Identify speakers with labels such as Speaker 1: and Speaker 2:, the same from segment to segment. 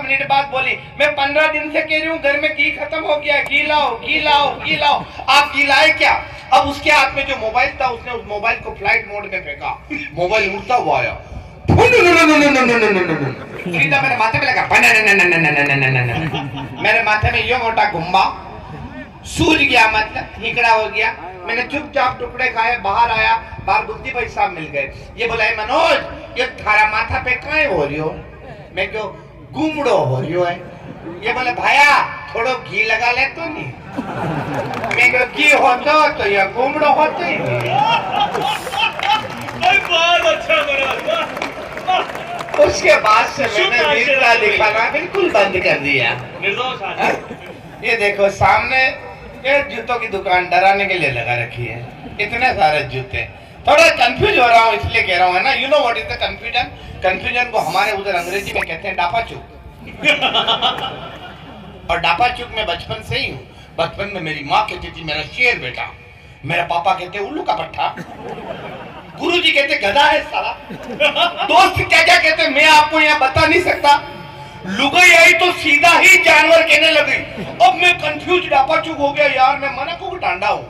Speaker 1: Minute बाद बोली, मैं 15 दिन से कह रही हूँ घर में घी खत्म हो गया, घी लाओ घी लाओ घी लाओ। आप घी लाए क्या? अब उसके हाथ में जो मोबाइल था उसने उस मोबाइल को फ्लाइट मोड में फेंका, मोबाइल उड़ता हुआ आया, सीधा मेरे माथे में लगा, मेरे माथे में यो मोटा घुम्बा, सूझ गया, मतलब हिकड़ा हो गया। मैंने चुपचाप टुकड़े खाए, बाहर आया, बाहर बुद्धि भाई साहब मिल गए। ये बोला, मनोज ये थारा माथा पे काहे हो रही हो? मैं क्यों गुमड़ो हो रही हो है? ये बोले, भाया थोड़ो घी लगा ले तो नहीं। मैं क्यों घी होतो तो ये गुमड़ो होते।
Speaker 2: बहुत अच्छा बना।
Speaker 1: उसके बाद से मैंने वीरता दिखाना बिल्कुल बंद कर दिया।
Speaker 2: निर्दोष
Speaker 1: ये देखो सामने ये जूतों की दुकान डराने के लिए लगा रखी है, इतने सारे जूते। थोड़ा कंफ्यूज हो रहा हूँ इसलिए कह रहा हूँ, है ना। You know what is the confusion? Confusion को हमारे उधर अंग्रेजी में कहते हैं डापा चूक। और डापा चूक में बचपन से ही हूँ। बचपन में मेरी माँ कहती थी मेरा शेर बेटा, मेरा पापा कहते उल्लू का पट्टा, गुरुजी कहते गधा है साला, दोस्त क्या क्या कहते मैं आपको यहाँ बता नहीं सकता। लुगाई आई तो सीधा ही जानवर कहने लगी। अब मैं कंफ्यूज डापा चुप हो गया, यार मैं मना को टांडा हूँ।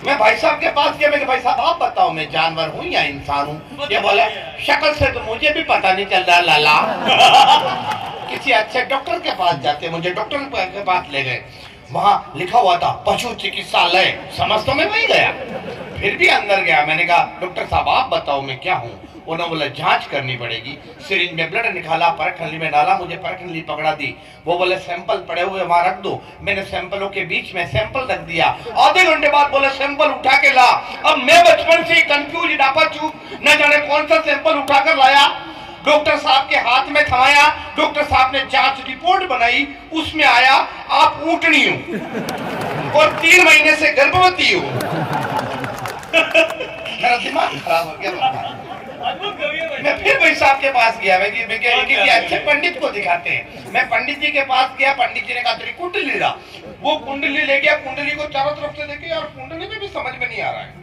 Speaker 1: मैं भाई साहब के पास गया, मैं भाई साहब आप बताओ मैं जानवर हूँ या इंसान हूँ? ये बोला, शक्ल से तो मुझे भी पता नहीं चल रहा लाला। किसी अच्छे डॉक्टर के पास जाते, मुझे डॉक्टर के पास ले गए। वहां लिखा हुआ था पशु चिकित्सालय, समझ तो मैं वही गया। फिर भी अंदर गया, मैंने कहा डॉक्टर साहब आप बताओ मैं क्या हूँ? उन्होंने बोला जांच करनी पड़ेगी। सिरिंज में ब्लड निकाला, परख नली में डाला, मुझे परख नली पकड़ा दी। वो बोले सैंपल पड़े हुए वहां रख दो। मैंने सैंपलों के बीच में सैंपल रख दिया। आधे घंटे बाद बोले सैंपल उठा के ला। अब मैं बचपन से कंफ्यूज डापा चूक, न जाने कौन सा सैंपल उठाकर लाया, डॉक्टर साहब के हाथ में थमाया। डॉक्टर साहब ने जांच रिपोर्ट बनाई, उसमें आया आप ऊँटनी हो और 3 महीने से गर्भवती हो। मेरा दिमाग खराब हो गया। मैं फिर भाई साहब के पास गया, मैं किसी अच्छे पंडित को दिखाते हैं। मैं पंडित जी के पास गया, पंडित जी ने कहा तेरी कुंडली ला। वो कुंडली ले गया, कुंडली को चारों तरफ से देखे, यार कुंडली में भी समझ में नहीं आ रहा है,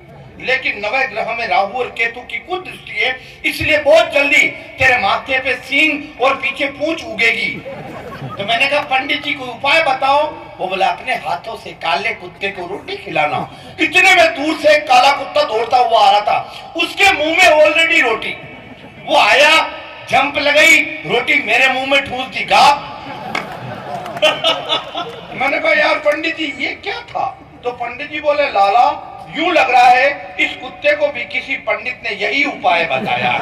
Speaker 1: लेकिन नवे ग्रह में राहु और केतु की कुछ दृष्टि है, इसलिए बहुत जल्दी तेरे माथे पे सींग और पीछे पूंछ उगेगी। तो मैंने कहा पंडित जी को उपाय बताओ। वो बोला अपने हाथों से काले कुत्ते को रोटी खिलाना। इतने में दूर से एक काला कुत्ता दौड़ता हुआ आ रहा था, उसके मुंह में ऑलरेडी रोटी। वो आया, जंप लगाई, रोटी मेरे मुंह में ठूस दी, गा। मैंने कहा यार पंडित जी ये क्या था? तो पंडित जी बोले लाला यूं लग रहा है इस कुत्ते को भी किसी पंडित ने यही उपाय बताया।